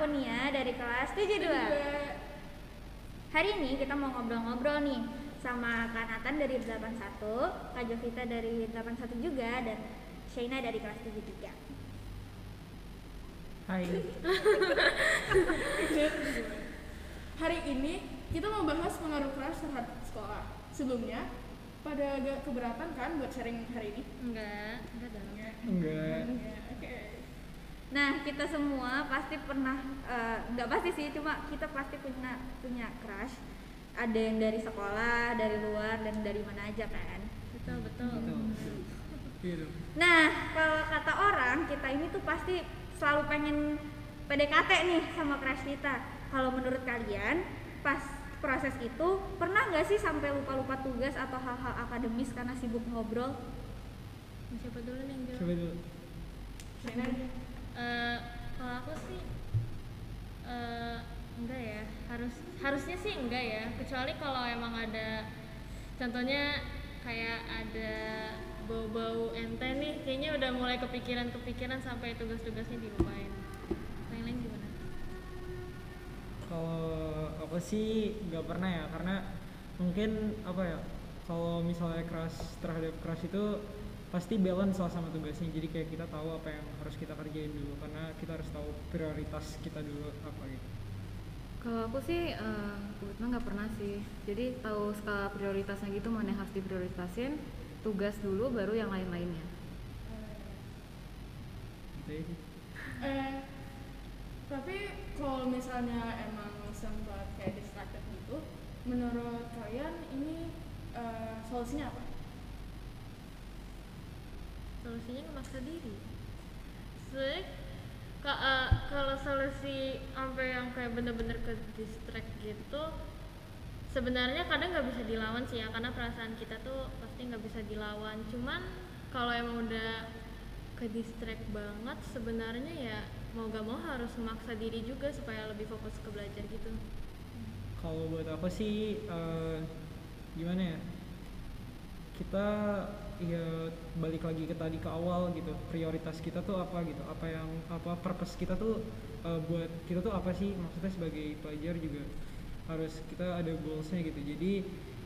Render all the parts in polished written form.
Nia dari kelas 72. Hari ini kita mau ngobrol-ngobrol nih sama Kak Nathan dari 81, Kak Jovita dari 81 juga, dan Shaina dari kelas 73. Hai. Hari ini kita mau bahas pengaruh keras terhadap sekolah. Sebelumnya, pada agak keberatan kan buat sharing hari ini? Enggak dong. Enggak. Oke. Nah, kita semua pasti pernah, nggak pasti sih, cuma kita pasti punya crush. Ada yang dari sekolah, dari luar, dan dari mana aja kan. Betul. Gitu. Nah, kalau kata orang, kita ini tuh pasti selalu pengen PDKT nih sama crush kita. Kalau menurut kalian, pas proses itu pernah nggak sih sampai lupa-lupa tugas atau hal-hal akademis karena sibuk ngobrol? Siapa dulu nih yang jawab? Coba dulu. Kalau aku sih enggak ya, harusnya sih enggak ya, kecuali kalau emang ada, contohnya kayak ada bau-bau ente nih, kayaknya udah mulai kepikiran sampai tugas-tugasnya dilupain. Lain-lain gimana? Kalau aku sih nggak pernah ya, karena mungkin apa ya, kalau misalnya terhadap crush itu pasti balance lah sama tugasnya. Jadi kayak kita tahu apa yang harus kita kerjain dulu, karena kita harus tahu prioritas kita dulu apa gitu. Kalau aku sih kebetulan nggak pernah sih. Jadi tahu skala prioritasnya gitu, mana yang harus diprioritasin, tugas dulu baru yang lain-lainnya. Gitu ya sih. Tapi kalau misalnya emang sempat kayak distracted gitu, menurut kalian ini solusinya apa? Solusinya memaksa diri. Sebenarnya kalau solusi sampai yang kayak bener-bener ke distract gitu, sebenarnya kadang nggak bisa dilawan sih ya, karena perasaan kita tuh pasti nggak bisa dilawan. Cuman kalau emang udah ke distract banget, sebenarnya ya mau gak mau harus memaksa diri juga supaya lebih fokus ke belajar gitu. Kalau buat aku sih gimana ya, kita ya balik lagi ke tadi ke awal gitu, prioritas kita tuh apa gitu, apa purpose kita tuh buat kita tuh apa sih, maksudnya sebagai pelajar juga harus kita ada goalsnya gitu. Jadi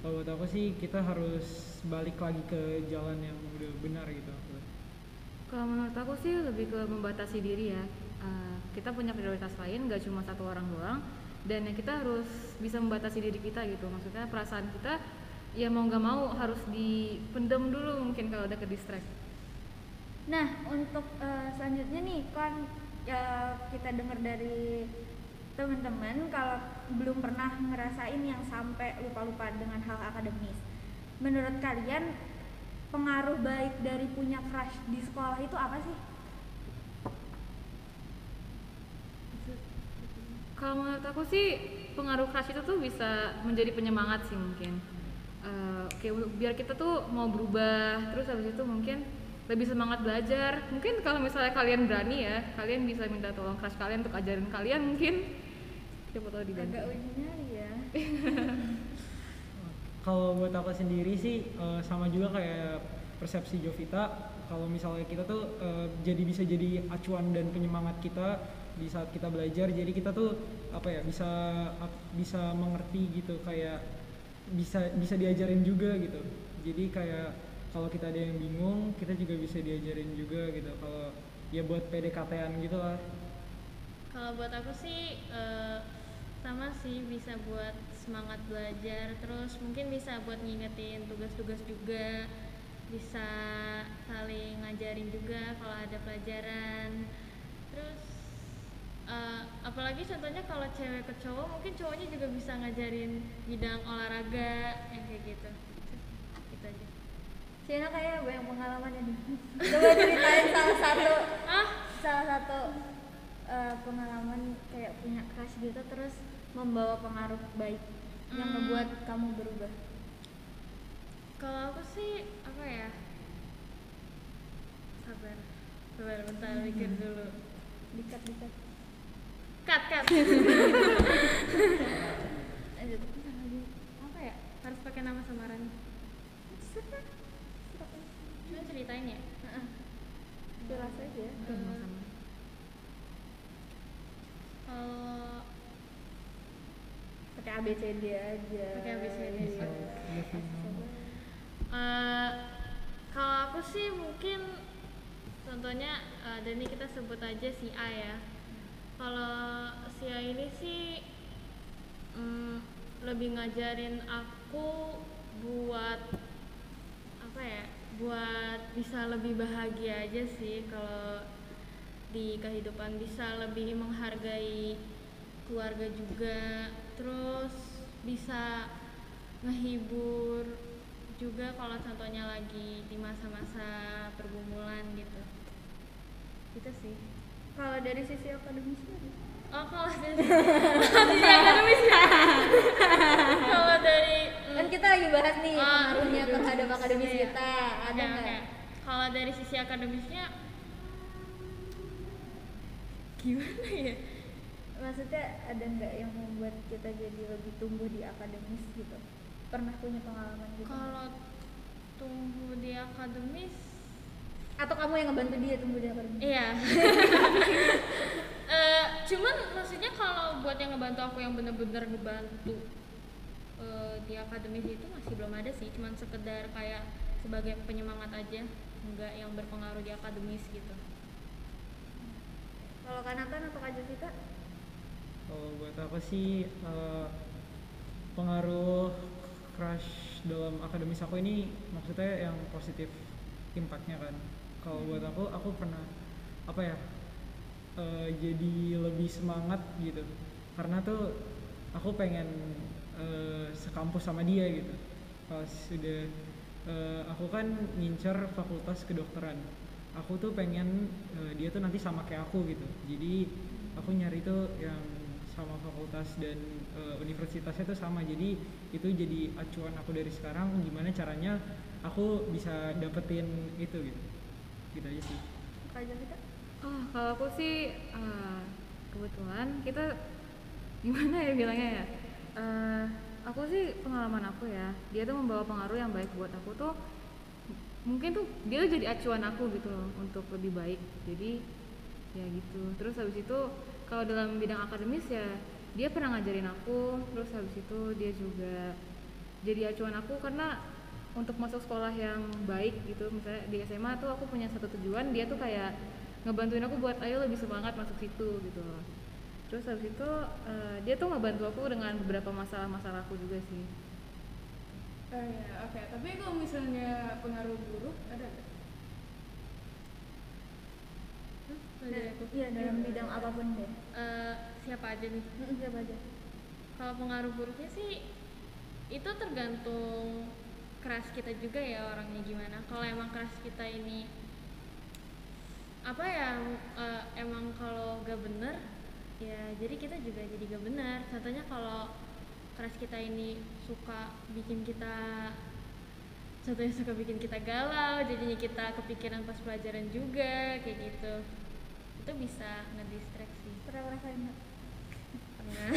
kalau buat aku sih kita harus balik lagi ke jalan yang udah benar gitu. Kalau menurut aku sih lebih ke membatasi diri ya. Kita punya prioritas lain, gak cuma satu orang doang, dan ya kita harus bisa membatasi diri kita gitu. Maksudnya perasaan kita ya mau nggak mau harus dipendam dulu mungkin kalau udah ke distract. Nah, untuk selanjutnya nih kan kita dengar dari teman-teman kalau belum pernah ngerasain yang sampai lupa-lupa dengan hal akademis. Menurut kalian pengaruh baik dari punya crush di sekolah itu apa sih? Kalau menurut aku sih pengaruh crush itu tuh bisa menjadi penyemangat sih mungkin. Kayak biar kita tuh mau berubah, terus habis itu mungkin lebih semangat belajar. Mungkin kalau misalnya kalian berani ya, kalian bisa minta tolong crush kalian untuk ajarin kalian, mungkin siapa tahu dibantu. Agak uji nyali ya. Kalau buat aku sendiri sih sama juga kayak persepsi Jovita. Kalau misalnya kita tuh bisa jadi acuan dan penyemangat kita di saat kita belajar. Jadi kita tuh apa ya, bisa mengerti gitu, kayak bisa diajarin juga gitu. Jadi kayak kalau kita ada yang bingung, kita juga bisa diajarin juga gitu. Kalau ya buat PDKT-an gitu lah. Kalau buat aku sih sama sih, bisa buat semangat belajar, terus mungkin bisa buat ngingetin tugas-tugas juga, bisa saling ngajarin juga kalau ada pelajaran. Terus apalagi contohnya kalau cewek ke cowok, mungkin cowoknya juga bisa ngajarin bidang olahraga yang kayak gitu. Gitu aja. Shaina kayak banyak pengalaman ya nih. Coba ceritain salah satu pengalaman kayak punya crush gitu terus membawa pengaruh baik yang ngebuat kamu berubah. Kalau aku sih apa ya? Sabar bentar, mikir dulu. Dikat. Cut. Apa ya? Harus pakai nama samaran. Cuma ceritain ya. Jelas aja. Kalau pakai ABCD aja. Pakai ABCD. Bisa Iya. Yovina. Kalau aku sih mungkin contohnya dan ini kita sebut aja si A ya. Kalau si A ini sih lebih ngajarin aku buat apa ya? Buat bisa lebih bahagia aja sih kalau di kehidupan, bisa lebih menghargai keluarga juga, terus bisa ngehibur juga kalau contohnya lagi di masa-masa pergumulan gitu. Itu sih. Kalau dari sisi akademisnya Oh, kalau dari sisi akademis ya. Kalau dari kan kita lagi bahas nih Oh, pengaruhnya iya, terhadap iya. akademis Iya. kita, ada Oke, nggak? oke. Kalau dari sisi akademisnya gimana ya? Maksudnya ada nggak yang membuat kita jadi lebih tumbuh di akademis gitu? Pernah punya pengalaman gitu? Kalau tumbuh di akademis, Atau kamu yang ngebantu dia tumbuh di akademis? iya. Cuman maksudnya kalau buat yang ngebantu aku yang bener-bener ngebantu di akademis itu masih belum ada sih. Cuman sekedar kayak sebagai penyemangat aja, nggak yang berpengaruh di akademis gitu. Kalau Kak Nathan atau Kak Jovita? Kalau buat aku sih pengaruh crush dalam akademis aku ini maksudnya yang positif impactnya kan. Kalau buat aku pernah apa ya jadi lebih semangat gitu karena tuh aku pengen sekampus sama dia gitu. Pas sudah aku kan ngincer fakultas kedokteran, aku tuh pengen dia tuh nanti sama kayak aku gitu. Jadi aku nyari tuh yang sama fakultas dan universitasnya tuh sama, jadi itu jadi acuan aku dari sekarang gimana caranya aku bisa dapetin itu gitu aja sih. Kak Jovita? Kalau aku sih kebetulan kita gimana ya bilangnya ya. Aku sih pengalaman aku ya, dia tuh membawa pengaruh yang baik buat aku tuh. Mungkin tuh dia tuh jadi acuan aku gitu loh untuk lebih baik. Jadi ya gitu. Terus habis itu kalau dalam bidang akademis ya dia pernah ngajarin aku. Terus habis itu dia juga jadi acuan aku karena untuk masuk sekolah yang baik gitu. Misalnya di SMA tuh aku punya satu tujuan, dia tuh kayak ngebantuin aku buat ayo lebih semangat masuk situ gitu loh. Terus habis itu dia tuh ngebantu aku dengan beberapa masalah-masalah aku juga sih. Ya, oke. Tapi kalau misalnya pengaruh buruk ada nggak? Iya, dalam bidang apapun deh. Siapa aja nih? Siapa aja? Kalau pengaruh buruknya sih itu tergantung keras kita juga ya orangnya gimana. Kalau emang keras kita ini apa ya emang kalau gak bener ya jadi kita juga jadi gak bener. Contohnya kalau keras kita ini suka bikin kita galau, jadinya kita kepikiran pas pelajaran juga kayak gitu, itu bisa ngedistraksi. Pernah ngerasain nggak? Pernah.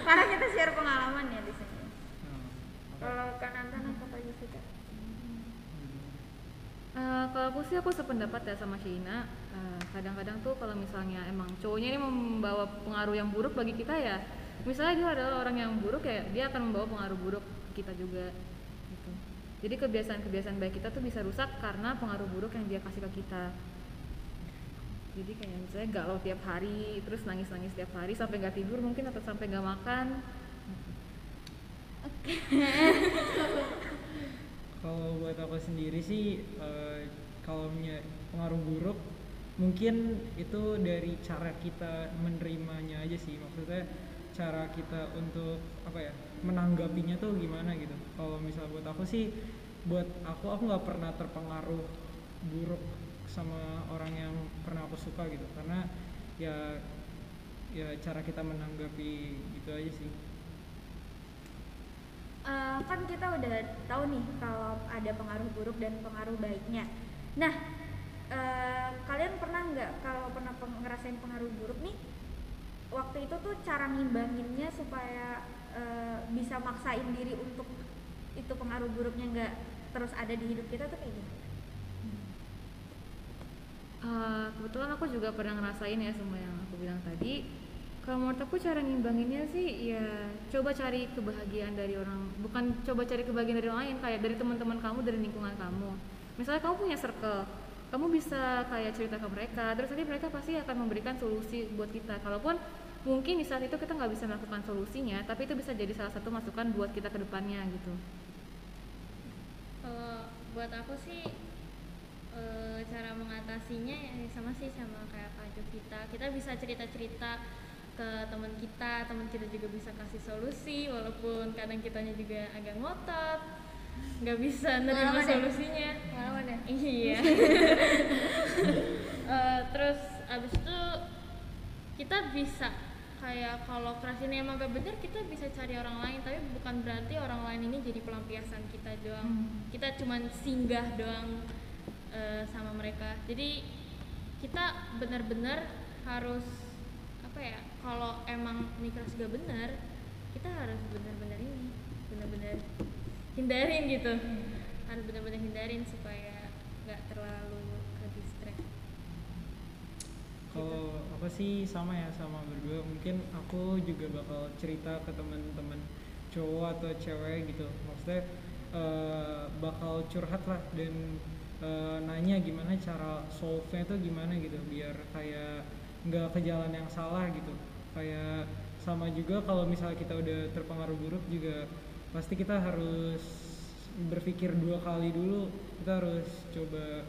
Karena kita share pengalaman ya di sini. Oke. Kalau Kak Nathan atau Kak Jovita? Kalau aku sih aku sependapat ya sama Sheina. Kadang-kadang tuh kalau misalnya emang cowoknya ini membawa pengaruh yang buruk bagi kita ya, misalnya dia adalah orang yang buruk ya dia akan membawa pengaruh buruk ke kita juga gitu. Jadi kebiasaan-kebiasaan baik kita tuh bisa rusak karena pengaruh buruk yang dia kasih ke kita. Jadi kayak misalnya galau tiap hari, terus nangis-nangis tiap hari sampai nggak tidur mungkin atau sampai nggak makan. Kalau buat aku sendiri sih kalau pengaruh buruk mungkin itu dari cara kita menerimanya aja sih. Maksudnya cara kita untuk apa ya menanggapinya tuh gimana gitu. Kalau misal buat aku sih, buat aku nggak pernah terpengaruh buruk sama orang yang pernah aku suka gitu, karena ya cara kita menanggapi gitu aja sih. Kan kita udah tahu nih kalau ada pengaruh buruk dan pengaruh baiknya. Nah, kalian pernah nggak kalau pernah ngerasain pengaruh buruk nih, waktu itu tuh cara ngimbanginnya supaya bisa maksain diri untuk itu pengaruh buruknya nggak terus ada di hidup kita tuh kayak gimana? Kebetulan aku juga pernah ngerasain ya semua yang aku bilang tadi. Kalau menurut aku cara ngimbanginnya sih ya coba cari kebahagiaan dari orang, bukan coba cari kebahagiaan dari orang lain, kayak dari teman-teman kamu, dari lingkungan kamu. Misalnya kamu punya circle, kamu bisa kayak cerita ke mereka, terus nanti mereka pasti akan memberikan solusi buat kita. Kalaupun mungkin di saat itu kita nggak bisa melakukan solusinya, tapi itu bisa jadi salah satu masukan buat kita ke depannya gitu. Buat aku sih cara mengatasinya ya sama sih sama kayak Kak Jovita. Kita bisa cerita-cerita ke teman kita juga bisa kasih solusi walaupun kadang kitanya juga agak ngotot, nggak bisa nerima solusinya. Pengalaman ya? Iya. Terus abis itu kita bisa kayak kalau keras ini emang gak bener, kita bisa cari orang lain, tapi bukan berarti orang lain ini jadi pelampiasan kita doang. Kita cuman singgah doang sama mereka. Jadi kita benar-benar harus apa ya, kalau emang ini keras gak bener, kita harus benar-benar hindarin gitu. Harus benar-benar hindarin supaya gak terlalu ke distract. Kalau apa sih sama ya sama berdua, mungkin aku juga bakal cerita ke teman-teman cowok atau cewek gitu, maksudnya bakal curhat lah dan nanya gimana cara solve-nya tuh gimana gitu, biar kayak nggak ke jalan yang salah gitu. Kayak sama juga kalau misalnya kita udah terpengaruh buruk juga pasti kita harus berpikir 2 kali dulu, kita harus coba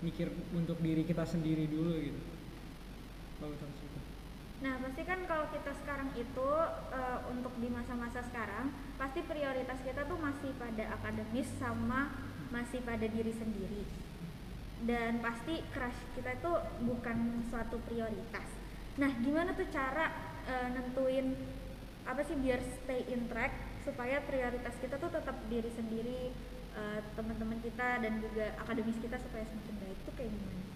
mikir untuk diri kita sendiri dulu gitu. Nah pasti kan kalau kita sekarang itu untuk di masa-masa sekarang pasti prioritas kita tuh masih pada akademis sama masih pada diri sendiri, dan pasti crush kita itu bukan suatu prioritas. Nah gimana tuh cara nentuin apa sih biar stay in track supaya prioritas kita tuh tetap diri sendiri, teman-teman kita dan juga akademis kita supaya semakin baik, tuh kayak gimana?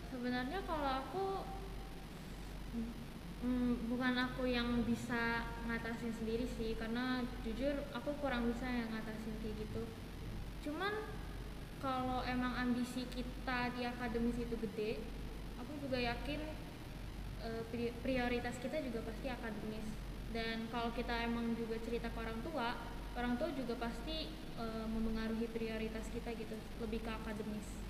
Sebenarnya kalau aku bukan aku yang bisa ngatasin sendiri sih, karena jujur aku kurang bisa yang ngatasin kayak gitu. Cuman kalau emang ambisi kita di akademis itu gede, aku juga yakin prioritas kita juga pasti akademis. Dan kalau kita emang juga cerita ke orang tua juga pasti memengaruhi prioritas kita gitu, lebih ke akademis.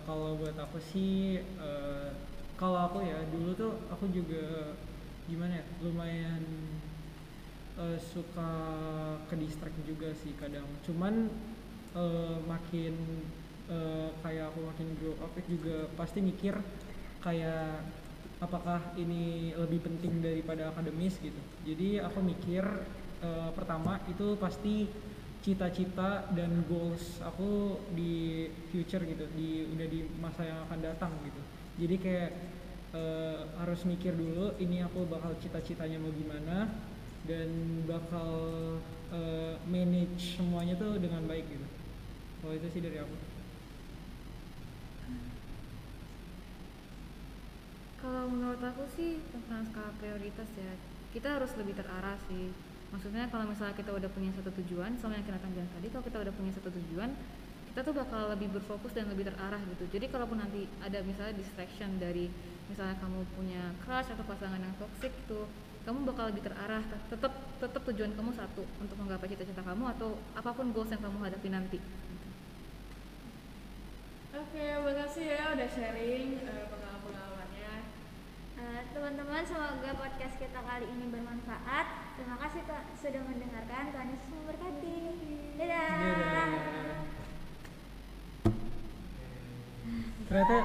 Kalau buat aku sih, kalau aku ya dulu tuh aku juga gimana ya, lumayan suka ke distract juga sih kadang. Cuman makin kayak aku makin grow up juga pasti mikir kayak apakah ini lebih penting daripada akademis gitu. Jadi aku mikir pertama itu pasti cita-cita dan goals aku di future gitu, udah di masa yang akan datang gitu. Jadi kayak harus mikir dulu ini aku bakal cita-citanya mau gimana dan bakal manage semuanya tuh dengan baik gitu. Kalau itu sih dari aku. Kalau menurut aku sih tentang skala prioritas ya, kita harus lebih terarah sih. Maksudnya kalau misalnya kita udah punya satu tujuan, sama yang kita bilang tadi, kalau kita udah punya satu tujuan, kita tuh bakal lebih berfokus dan lebih terarah gitu. Jadi kalaupun nanti ada misalnya distraction dari misalnya kamu punya crush atau pasangan yang toxic gitu, kamu bakal lebih terarah. Tetap tujuan kamu satu, untuk menggapai cita-cita kamu atau apapun goals yang kamu hadapi nanti. Oke, makasih ya udah sharing pengalaman-pengalamannya. Teman-teman, semoga podcast kita kali ini bermanfaat. Terima kasih sudah mendengarkan. Tuhan Yesus memberkati. Dadah. Ternyata